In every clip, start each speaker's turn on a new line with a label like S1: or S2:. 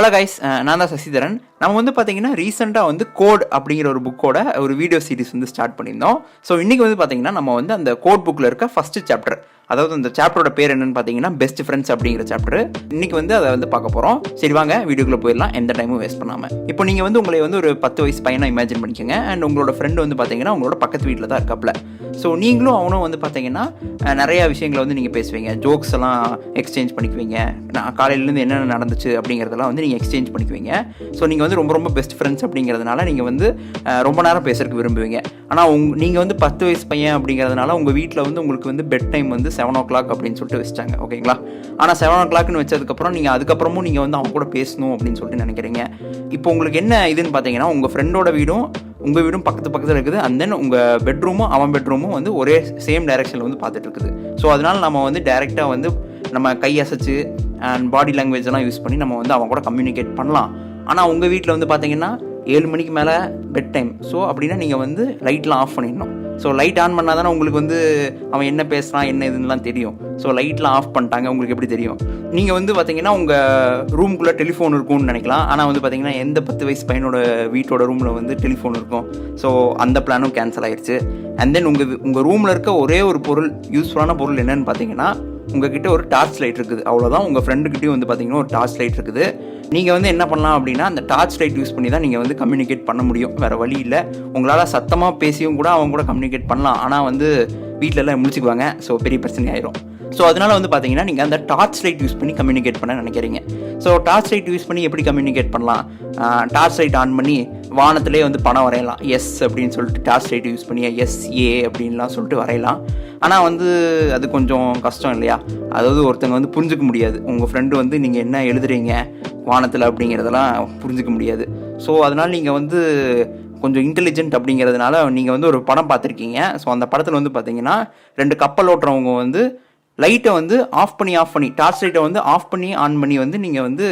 S1: Hello guys, நான் தான் சசிதரன். நம்ம வந்து பார்த்தீங்கன்னா ரீசெண்டாக வந்து கோட் அப்படிங்கிற ஒரு புக்கோட ஒரு வீடியோ சீரிஸ் வந்து ஸ்டார்ட் பண்ணியிருந்தோம். ஸோ இன்றைக்கி வந்து பார்த்தீங்கன்னா நம்ம வந்து அந்த கோட் புக்கில் இருக்க ஃபஸ்ட்டு சாப்டர், அதாவது அந்த சாப்டரோட பேர் என்னன்னு பார்த்தீங்கன்னா பெஸ்ட் ஃப்ரெண்ட்ஸ் அப்படிங்கிற சாப்டர். இன்னைக்கு வந்து அதை வந்து பார்க்க போகிறோம். சரி வாங்க வீடியோக்குள்ளே போயிடலாம், எந்த டைமும் வேஸ்ட் பண்ணாமல். இப்போ நீங்கள் வந்து உங்களை வந்து ஒரு 10 வயசு பையனை இமேஜின் பண்ணிக்கோங்க. அண்ட் உங்களோட ஃப்ரெண்டு வந்து பார்த்தீங்கன்னா உங்களோட பக்கத்து வீட்டில் தான் இருக்காப்புல. ஸோ நீங்களும் அவனும் வந்து பார்த்தீங்கன்னா நிறையா விஷயங்களை வந்து நீங்கள் பேசுவீங்க, ஜோக்ஸ் எல்லாம் எக்ஸ்சேஞ்ச் பண்ணிக்குவீங்க, நான் காலையிலேருந்து என்னென்ன நடந்துச்சு அப்படிங்கிறதெல்லாம் வந்து நீங்கள் எக்ஸ்சேஞ்ச் பண்ணிக்குவீங்க. ஸோ நீங்கள் வந்து ரொம்ப பெஸ்ட் ஃப்ரெண்ட்ஸ் அப்படிங்கிறதுனால நீங்கள் வந்து ரொம்ப நேரம் பேசுறதுக்கு விரும்புவீங்க. ஆனால் நீங்கள் வந்து 10 வயசு பையன் அப்படிங்கிறதுனால உங்கள் வீட்டில் வந்து உங்களுக்கு வந்து பெட் டைம் வந்து 7 o'clock அப்படின்னு சொல்லிட்டு வச்சிட்டாங்க, ஓகேங்களா? ஆனால் 7 o'clockனு வச்சதுக்கப்புறம் நீங்கள் அதுக்கப்புறமும் நீங்கள் வந்து அவங்க கூட பேசணும் அப்படின்னு சொல்லிட்டு நினைக்கிறீங்க. இப்போ உங்களுக்கு என்ன இதுன்னு பார்த்தீங்கன்னா, உங்கள் ஃப்ரெண்டோட வீடும் உங்கள் வீடும் பக்கத்தில் இருக்குது. அண்ட் தென் உங்கள் பெட்ரூமும் அவன் பெட்ரூமும் வந்து ஒரே சேம் டைரெக்ஷனில் வந்து பார்த்துட்டு இருக்குது. ஸோ அதனால் நம்ம வந்து டைரெக்டாக வந்து நம்ம கை அசைச்சு அண்ட் பாடி லாங்குவேஜ் எல்லாம் யூஸ் பண்ணி நம்ம வந்து அவன் கூட கம்யூனிகேட் பண்ணலாம். ஆனால் உங்கள் வீட்டில் வந்து பார்த்தீங்கன்னா 7 மணிக்கு மேலே பெட் டைம். ஸோ அப்படின்னா நீங்கள் வந்து லைட்லாம் ஆஃப் பண்ணிடணும். ஸோ லைட் ஆன் பண்ணால் தானே உங்களுக்கு வந்து அவன் என்ன பேசுகிறான் என்ன இதுன்னெலாம் தெரியும். ஸோ லைட்லாம் ஆஃப் பண்ணிட்டாங்க, உங்களுக்கு எப்படி தெரியும்? நீங்கள் வந்து பார்த்தீங்கன்னா உங்கள் ரூமுக்குள்ளே டெலிஃபோன் இருக்கும்னு நினைக்கலாம். ஆனால் வந்து பார்த்தீங்கன்னா எந்த 10 வயசு பையனோட வீட்டோட ரூமில் வந்து டெலிஃபோன் இருக்கும். ஸோ அந்த பிளானும் கேன்சல் ஆயிடுச்சு. அண்ட் தென் உங்கள் ரூமில் இருக்க ஒரே ஒரு பொருள், யூஸ்ஃபுல்லான பொருள் என்னன்னு பார்த்தீங்கன்னா, உங்ககிட்ட ஒரு டார்ச் லைட் இருக்குது, அவ்வளோதான். உங்கள் ஃப்ரெண்டுக்கிட்டையும் வந்து பார்த்தீங்கன்னா ஒரு டார்ச் லைட் இருக்குது. நீங்கள் வந்து என்ன பண்ணலாம் அப்படின்னா, அந்த டார்ச் லைட் யூஸ் பண்ணி தான் நீங்கள் வந்து கம்யூனிகேட் பண்ண முடியும், வேறு வழி இல்லை. உங்களால் சத்தமாக பேசியும் கூட அவங்க கூட கம்யூனிகேட் பண்ணலாம். ஆனால் வந்து வீட்டிலலாம் முடிச்சுக்குவாங்க. ஸோ பெரிய பிரச்சனை ஆயிரும். ஸோ அதனால் வந்து பார்த்தீங்கன்னா நீங்கள் அந்த டார்ச் லைட் யூஸ் பண்ணி கம்யூனிகேட் பண்ண நினைக்கிறீங்க. ஸோ டார்ச் லைட் யூஸ் பண்ணி எப்படி கம்யூனிகேட் பண்ணலாம்? டார்ச் லைட் ஆன் பண்ணி வானத்திலே வந்து படம் வரையலாம். எஸ் அப்படின்னு சொல்லிட்டு டார்ச் லைட் யூஸ் பண்ணி எஸ்ஏ அப்படின்லாம் சொல்லிட்டு வரையலாம். ஆனால் வந்து அது கொஞ்சம் கஷ்டம் இல்லையா? அதாவது ஒருத்தங்க வந்து புரிஞ்சுக்க முடியாது. உங்கள் ஃப்ரெண்டு வந்து நீங்கள் என்ன எழுதுறீங்க வானத்தில் அப்படிங்கிறதெல்லாம் புரிஞ்சுக்க முடியாது. ஸோ அதனால் நீங்கள் வந்து கொஞ்சம் இன்டெலிஜென்ட் அப்படிங்கிறதுனால நீங்கள் வந்து ஒரு படம் பார்த்துருக்கீங்க. ஸோ அந்த படத்தில் வந்து பார்த்தீங்கன்னா 2 கப்பல் ஓட்டுறவங்க வந்து லைட்டை வந்து ஆஃப் பண்ணி டார்ச் லைட்டை வந்து ஆஃப் பண்ணி ஆன் பண்ணி வந்து நீங்கள் வந்து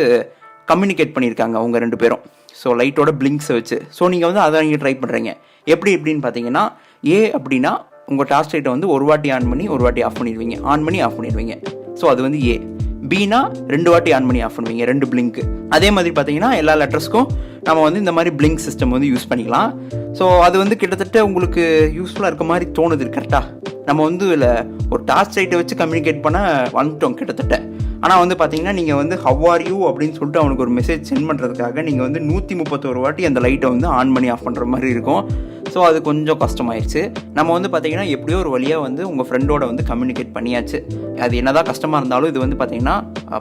S1: கம்யூனிகேட் பண்ணியிருக்காங்க அவங்க 2 பேரும். ஸோ லைட்டோட பிளிங்க்ஸை வச்சு. ஸோ நீங்கள் வந்து அதை நீங்கள் ட்ரை பண்ணுறீங்க. எப்படின்னு பார்த்தீங்கன்னா, ஏ அப்படின்னா உங்கள் டார்ச் லைட்டை வந்து ஒரு வாட்டி ஆன் பண்ணி ஒரு வாட்டி ஆஃப் பண்ணிடுவீங்க, ஆன் பண்ணி ஆஃப் பண்ணிடுவீங்க. ஸோ அது வந்து ஏ. பினா 2 வாட்டி ஆன் பண்ணி ஆஃப் பண்ணுவீங்க, 2 பிளிங்க்கு. அதே மாதிரி பார்த்தீங்கன்னா எல்லா லெட்டர்ஸ்க்கும் நம்ம வந்து இந்த மாதிரி பிளிங்க் சிஸ்டம் வந்து யூஸ் பண்ணிக்கலாம். ஸோ அது வந்து கிட்டத்தட்ட உங்களுக்கு யூஸ்ஃபுல்லாக இருக்க மாதிரி தோணுது, கரெக்டாக? நம்ம வந்து இல்லை ஒரு டார்ச் லைட்டை வச்சு கம்யூனிகேட் பண்ண வந்துட்டோம் கிட்டத்தட்ட. ஆனால் வந்து பார்த்தீங்கன்னா நீங்கள் வந்து ஹவ் ஆர் யூ அப்படின்னு சொல்லிட்டு அவனுக்கு ஒரு மெசேஜ் சென்ட் பண்ணுறதுக்காக நீங்கள் வந்து 131 வாட்டி அந்த லைட்டை வந்து ஆன் பண்ணி ஆஃப் பண்ணுற மாதிரி இருக்கும். ஸோ அது கொஞ்சம் கஷ்டமாயிடுச்சு. நம்ம வந்து பார்த்தீங்கன்னா எப்படியோ ஒரு வழியாக வந்து உங்கள் ஃப்ரெண்டோட வந்து கம்யூனிகேட் பண்ணியாச்சு. அது என்னதான் கஷ்டமாக இருந்தாலும் இது வந்து பார்த்தீங்கன்னா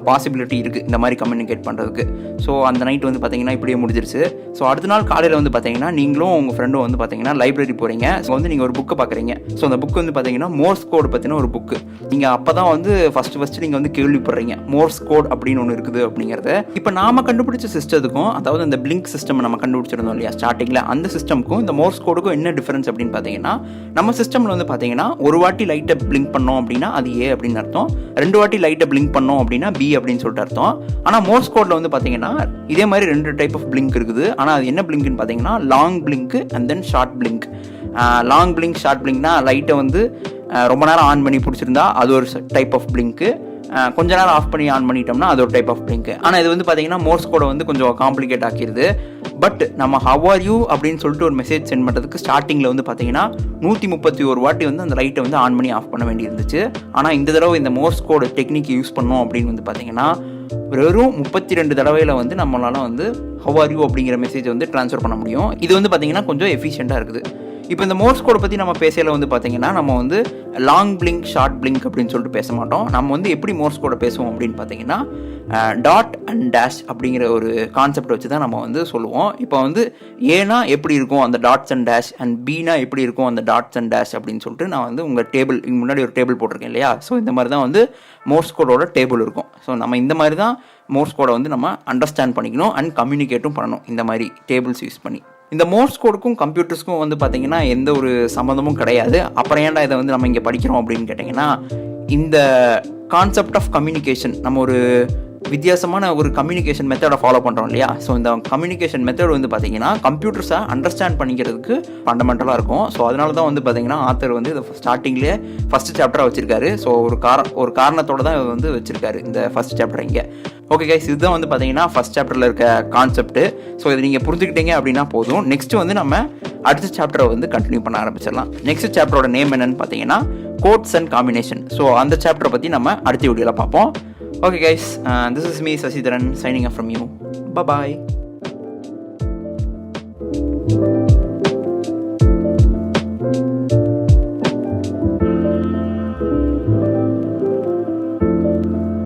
S1: பாசிபிலிட்டி இருக்குது இந்த மாதிரி கம்யூனிகேட் பண்ணுறதுக்கு. ஸோ அந்த நைட் வந்து பார்த்தீங்கன்னா இப்படியே முடிஞ்சிருச்சு. ஸோ அடுத்த நாள் காலையில் வந்து பார்த்தீங்கன்னா நீங்களும் உங்கள் ஃப்ரெண்டும் வந்து பார்த்தீங்கன்னா லைப்ரரி போகிறீங்க. ஸோ வந்து நீங்கள் ஒரு புக்கை பார்க்குறீங்க. ஸோ அந்த புக் வந்து பார்த்தீங்கன்னா மோர்ஸ் கோட் பற்றின ஒரு புக்கு. நீங்கள் அப்போ தான் வந்து ஃபஸ்ட்டு நீங்கள் வந்து கேள்விப்படுறீங்க மோர்ஸ் கோட் அப்படின்னு ஒன்று இருக்குது அப்படிங்கிறது. இப்போ நாம கண்டுபிடிச்ச சிஸ்டத்துக்கும், அதாவது இந்த பிளிங்க் சிஸ்டம் நம்ம கண்டுபிடிச்சிருந்தோம் இல்லையா ஸ்டார்டிங்கில், அந்த சிஸ்டம்க்கும் இந்த மோர்ஸ் கோடுக்கும் என்ன டிஃபரன்ஸ் அப்படின்னு பார்த்தீங்கன்னா, நம்ம சிஸ்டமில் வந்து பார்த்தீங்கன்னா ஒரு வாட்டி லைட்டை பிளிங்க் பண்ணோம் அப்படின்னா அது ஏ அப்படின்னு அர்த்தம், 2 வாட்டி லைட்டை பிளிங்க் பண்ணோம் அப்படின்னா பி அப்படின்னு சொல்லிட்டு அர்த்தம். ஆனால் மோர்ஸ் கோடில் வந்து பார்த்தீங்கன்னா இதே மாதிரி 2 டைப் ஆஃப் பிளிங்க் இருக்குது. ஆனால் அது என்ன பிளிங்க்னு பார்த்தீங்கன்னா long blink and then short blink. Long blink short பிளிங்க்னா லைட்டை வந்து ரொம்ப நேரம் ஆன் பண்ணி பிடிச்சிருந்தா அது ஒரு டைப் ஆஃப் பிளிங்க்கு, கொஞ்ச நேரம் ஆஃப் பண்ணி ஆன் பண்ணிட்டோம்னா அது ஒரு டைப் ஆஃப் பிளிங்க். ஆனால் இது வந்து பார்த்தீங்கன்னா மோர்ஸ் கோடை வந்து கொஞ்சம் காம்ப்ளிகேட் ஆக்கிடுது. பட் நம்ம ஹவ் ஆர் யூ அப்படின்னு சொல்லிட்டு ஒரு மெசேஜ் சென்ட் பண்ணுறதுக்கு ஸ்டார்டிங்கில் வந்து பார்த்தீங்கன்னா 131 வாட்டி வந்து அந்த லைட்டை வந்து ஆன் பண்ணி ஆஃப் பண்ண வேண்டி இருந்துச்சு. ஆனால் இந்த தடவை இந்த மோர்ஸ் கோடு டெக்னிக் யூஸ் பண்ணோம் அப்படின்னு வந்து பார்த்தீங்கன்னா வெறும் 32 தடவையில் வந்து நம்மளால் வந்து ஹவ் ஆர் யூ அப்படிங்கிற மெசேஜை வந்து ட்ரான்ஸ்ஃபர் பண்ண முடியும். இது வந்து பார்த்தீங்கன்னா கொஞ்சம் எஃபிஷியண்ட்டாக இருக்குது. இப்போ இந்த மோர்ஸ் கோடை பற்றி நம்ம பேசல வந்து பார்த்தீங்கன்னா நம்ம வந்து லாங் பிளிங்க் ஷார்ட் பிளிங்க் அப்படின்னு சொல்லிட்டு பேச மாட்டோம். நம்ம வந்து எப்படி மோர்ஸ் கோடை பேசுவோம் அப்படின்னு பார்த்தீங்கன்னா டாட் அண்ட் டேஷ் அப்படிங்கிற ஒரு கான்செப்ட் வச்சு தான் நம்ம வந்து சொல்லுவோம். இப்போ வந்து ஏனா எப்படி இருக்கும் அந்த டாட்ஸ் அண்ட் டேஷ், அண்ட் பீனா எப்படி இருக்கும் அந்த டாட்ஸ் அண்ட் டேஷ் அப்படின்னு சொல்லிட்டு நான் வந்து உங்கள் டேபிள் முன்னாடி ஒரு டேபிள் போட்டிருக்கேன் இல்லையா? ஸோ இந்த மாதிரி தான் வந்து மோர்ஸ் கோடோட டேபிள் இருக்கும். ஸோ நம்ம இந்த மாதிரி தான் மோர்ஸ் கோடை வந்து நம்ம அண்டர்ஸ்டாண்ட் பண்ணிக்கணும் அண்ட் கம்யூனிகேட்டும் பண்ணணும் இந்த மாதிரி டேபிள்ஸ் யூஸ் பண்ணி. இந்த மோர்ஸ் கோடுக்கும் கம்ப்யூட்டர்ஸ்க்கும் வந்து பார்த்தீங்கன்னா எந்த ஒரு சம்மந்தமும் கிடையாது. அப்புறம் ஏன்டா இதை வந்து நம்ம இங்கே படிக்கிறோம் அப்படின்னு கேட்டிங்கன்னா, இந்த கான்செப்ட் ஆஃப் கம்யூனிகேஷன் நம்ம ஒரு வித்தியாசமான ஒரு கம்யூனிகேஷன் மெத்தடை ஃபாலோ பண்ணுறோம் இல்லையா. ஸோ இந்த கம்யூனிகேஷன் மெத்தட் வந்து பார்த்தீங்கன்னா கம்ப்யூட்டர்ஸை அண்டர்ஸ்டாண்ட் பண்ணிக்கிறதுக்கு ஃபண்டமெண்டலாக இருக்கும். ஸோ அதனால தான் வந்து பார்த்தீங்கன்னா ஆத்தர் வந்து இதை ஸ்டார்டிங்லேயே ஃபஸ்ட் சாப்டராக வச்சிருக்காரு. ஸோ ஒரு காரணத்தோடு தான் இவர் வந்து வச்சிருக்காரு இந்த ஃபஸ்ட் சாப்டர் இங்கே. ஓகே கைஸ், இதுதான் வந்து பார்த்தீங்கன்னா ஃபஸ்ட் சாப்டரில் இருக்க கான்செப்ட். ஸோ இதை நீங்கள் புரிஞ்சுக்கிட்டீங்க அப்படின்னா போதும். நெக்ஸ்ட் வந்து நம்ம அடுத்த சாப்டரை வந்து கண்டினியூ பண்ண ஆரம்பிச்சிடலாம். நெக்ஸ்ட் சாப்டரோட நேம் என்னன்னு பார்த்தீங்கன்னா கோட்ஸ் அண்ட் காம்பினேஷன். ஸோ அந்த சாப்டரை பற்றி நம்ம அடுத்த வீடியோவில் பார்ப்போம். Okay guys, this is me Sasidaran signing off from you. Bye bye.